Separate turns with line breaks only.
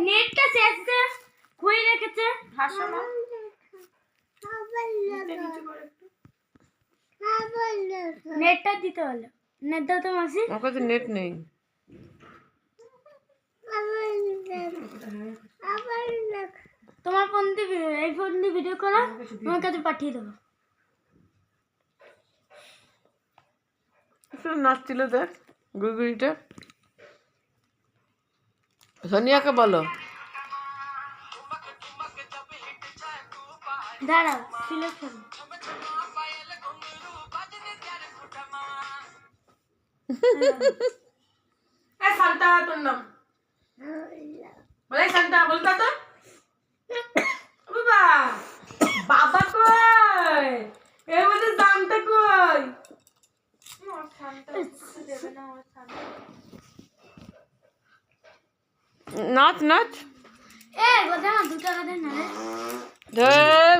নেটটা শেষ খুই রেখেছে নেটটা দিতে হলো নেট দাও তো মাসি
আমার কাছে নেট নেই
তোমার ফোন দিয়ে এই ফোন দিয়ে ভিডিও করো তোমার কাছে পাঠিয়ে দেবো
নাচছিল দেখ গুড়গুড়িটা সোনিয়াকে বলো
দাঁড়াও সিলেক্ট করো
শান্তা তোর নাম বলে শান্তা বলতা তো বাবা বাবা কই এর মধ্যে শান্তা কই
নাচ নাচ
এ গোদা দুটো কথা না রে
ধর